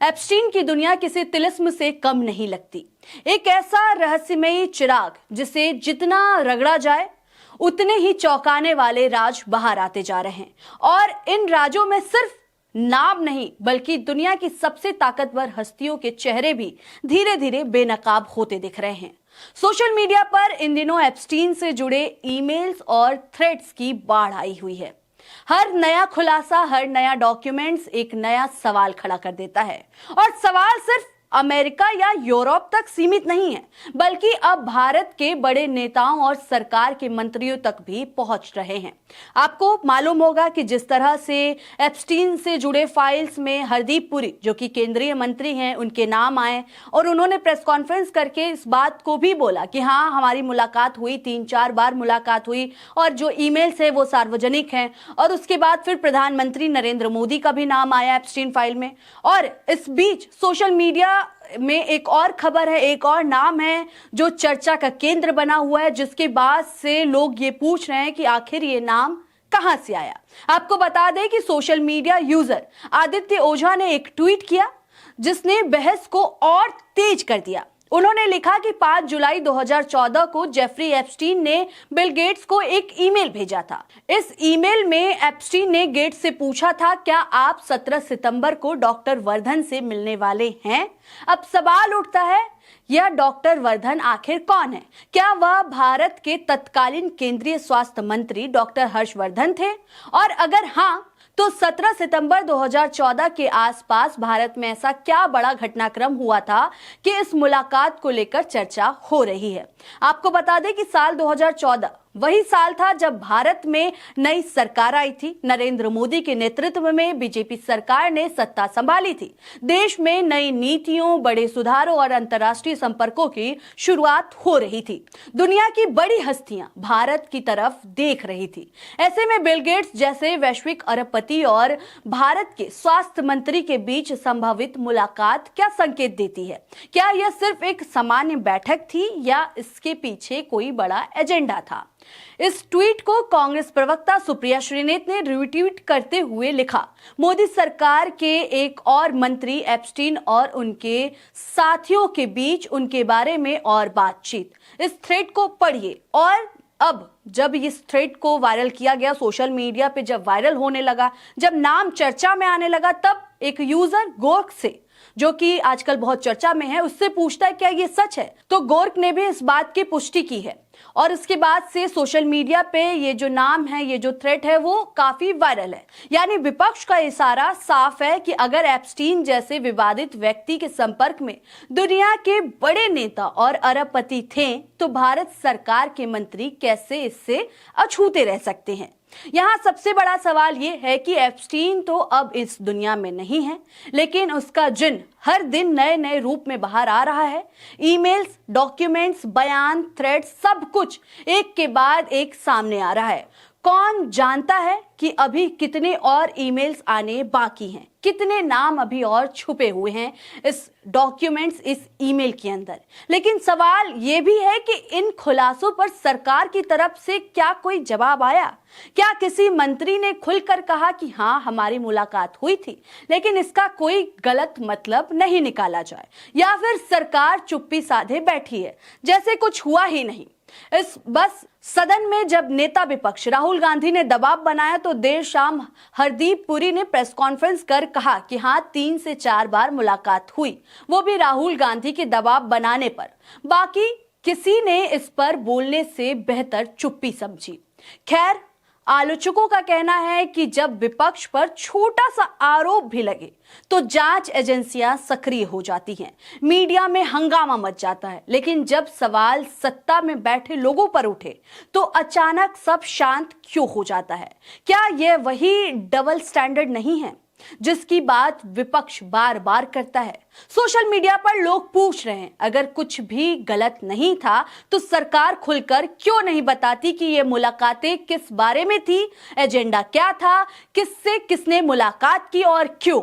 Epstein की दुनिया किसी तिलिस्म से कम नहीं लगती। एक ऐसा रहस्यमयी चिराग जिसे जितना रगड़ा जाए उतने ही चौंकाने वाले राज बाहर आते जा रहे हैं। और इन राजों में सिर्फ नाम नहीं बल्कि दुनिया की सबसे ताकतवर हस्तियों के चेहरे भी धीरे धीरे बेनकाब होते दिख रहे हैं। सोशल मीडिया पर इन दिनों एप्स्टीन से जुड़े ईमेल्स और थ्रेड्स की बाढ़ आई हुई है। हर नया खुलासा, हर नया डॉक्यूमेंट्स एक नया सवाल खड़ा कर देता है। और सवाल सिर्फ अमेरिका या यूरोप तक सीमित नहीं है, बल्कि अब भारत के बड़े नेताओं और सरकार के मंत्रियों तक भी पहुंच रहे हैं। आपको मालूम होगा कि जिस तरह से एप्स्टीन से जुड़े फाइल्स में हरदीप पुरी, जो कि केंद्रीय मंत्री हैं, उनके नाम आए और उन्होंने प्रेस कॉन्फ्रेंस करके इस बात को भी बोला कि हाँ, हमारी मुलाकात हुई, 3-4 बार मुलाकात हुई और जो ईमेल्स है वो सार्वजनिक हैं। और उसके बाद फिर प्रधानमंत्री नरेंद्र मोदी का भी नाम आया एप्स्टीन फाइल में। और इस बीच सोशल मीडिया में एक और खबर है, एक और नाम है जो चर्चा का केंद्र बना हुआ है, जिसके बाद से लोग ये पूछ रहे हैं कि आखिर ये नाम कहां से आया। आपको बता दें कि सोशल मीडिया यूजर आदित्य ओझा ने एक ट्वीट किया जिसने बहस को और तेज कर दिया। उन्होंने लिखा कि 5 जुलाई 2014 को जेफरी एप्स्टीन ने बिल गेट्स को एक ईमेल भेजा था। इस ईमेल में एप्स्टीन ने गेट्स से पूछा था, क्या आप 17 सितंबर को डॉक्टर वर्धन से मिलने वाले हैं? अब सवाल उठता है, यह डॉक्टर वर्धन आखिर कौन है? क्या वह भारत के तत्कालीन केंद्रीय स्वास्थ्य मंत्री डॉक्टर हर्षवर्धन थे? और अगर हाँ, तो 17 सितंबर 2014 के आसपास भारत में ऐसा क्या बड़ा घटनाक्रम हुआ था कि इस मुलाकात को लेकर चर्चा हो रही है? आपको बता दें कि साल 2014 वही साल था जब भारत में नई सरकार आई थी। नरेंद्र मोदी के नेतृत्व में बीजेपी सरकार ने सत्ता संभाली थी। देश में नई नीतियों, बड़े सुधारों और अंतर्राष्ट्रीय संपर्कों की शुरुआत हो रही थी। दुनिया की बड़ी हस्तियां भारत की तरफ देख रही थी। ऐसे में बिल गेट्स जैसे वैश्विक अरबपति और भारत के स्वास्थ्य मंत्री के बीच संभावित मुलाकात क्या संकेत देती है? क्या यह सिर्फ एक सामान्य बैठक थी या इसके पीछे कोई बड़ा एजेंडा था? इस ट्वीट को कांग्रेस प्रवक्ता सुप्रिया श्रीनेत ने रिट्वीट करते हुए लिखा, मोदी सरकार के एक और मंत्री एप्स्टीन और उनके साथियों के बीच उनके बारे में और बातचीत। इस थ्रेड को पढ़िए। और अब जब इस थ्रेड को वायरल किया गया सोशल मीडिया पे, जब वायरल होने लगा, जब नाम चर्चा में आने लगा, तब एक यूजर गोर्क से, जो कि आजकल बहुत चर्चा में है, उससे पूछता है क्या ये सच है? तो गोर्क ने भी इस बात की पुष्टि की है। और इसके बाद से सोशल मीडिया पे ये जो नाम है, ये जो थ्रेड है, वो काफी वायरल है। यानी विपक्ष का इशारा साफ है कि अगर एप्स्टीन जैसे विवादित व्यक्ति के संपर्क में दुनिया के बड़े नेता और अरबपति थे, तो भारत सरकार के मंत्री कैसे इससे अछूते रह सकते हैं? यहाँ सबसे बड़ा सवाल ये है कि एप्स्टीन तो अब इस दुनिया में नहीं है, लेकिन उसका जिन हर दिन नए नए रूप में बाहर आ रहा है। ईमेल्स, डॉक्यूमेंट्स, बयान, थ्रेड, सब कुछ एक के बाद एक सामने आ रहा है। कौन जानता है कि अभी कितने और ईमेल्स आने बाकी हैं, कितने नाम अभी और छुपे हुए हैं इस डॉक्यूमेंट्स, इस ईमेल के अंदर। लेकिन सवाल यह भी है कि इन खुलासों पर सरकार की तरफ से क्या कोई जवाब आया? क्या किसी मंत्री ने खुलकर कहा कि हाँ, हमारी मुलाकात हुई थी, लेकिन इसका कोई गलत मतलब नहीं निकाला जाए? या फिर सरकार चुप्पी साधे बैठी है, जैसे कुछ हुआ ही नहीं? इस बस सदन में जब नेता विपक्ष राहुल गांधी ने दबाव बनाया तो देर शाम हरदीप पुरी ने प्रेस कॉन्फ्रेंस कर कहा कि हाँ, 3 से 4 बार मुलाकात हुई, वो भी राहुल गांधी के दबाव बनाने पर। बाकी किसी ने इस पर बोलने से बेहतर चुप्पी समझी। खैर, आलोचकों का कहना है कि जब विपक्ष पर छोटा सा आरोप भी लगे तो जांच एजेंसियां सक्रिय हो जाती हैं, मीडिया में हंगामा मच जाता है। लेकिन जब सवाल सत्ता में बैठे लोगों पर उठे तो अचानक सब शांत क्यों हो जाता है? क्या यह वही डबल स्टैंडर्ड नहीं है जिसकी बात विपक्ष बार बार करता है? सोशल मीडिया पर लोग पूछ रहे हैं, अगर कुछ भी गलत नहीं था तो सरकार खुलकर क्यों नहीं बताती कि ये मुलाकातें किस बारे में थी, एजेंडा क्या था, किससे किसने मुलाकात की और क्यों?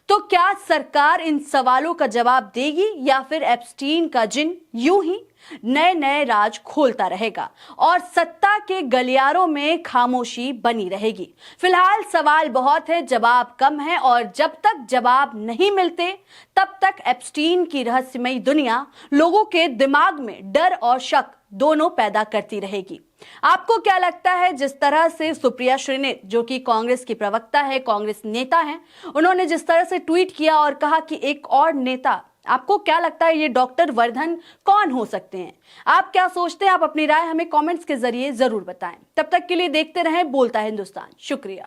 तो क्या सरकार इन सवालों का जवाब देगी या फिर एप्स्टीन का जिन यूं ही नए नए राज खोलता रहेगा और सत्ता के गलियारों में खामोशी बनी रहेगी। फिलहाल सवाल बहुत है, जवाब कम है, और जब तक जवाब नहीं मिलते तब तक एप्स्टीन की रहस्यमयी दुनिया लोगों के दिमाग में डर और शक दोनों पैदा करती रहेगी। आपको क्या लगता है, जिस तरह से सुप्रिया श्रीनेत, जो कि कांग्रेस की प्रवक्ता है, कांग्रेस नेता हैं, उन्होंने जिस तरह से ट्वीट किया और कहा कि एक और नेता, आपको क्या लगता है ये डॉक्टर वर्धन कौन हो सकते हैं? आप क्या सोचते हैं? आप अपनी राय हमें कमेंट्स के जरिए जरूर बताएं। तब तक के लिए देखते रहें बोलता हिंदुस्तान। शुक्रिया।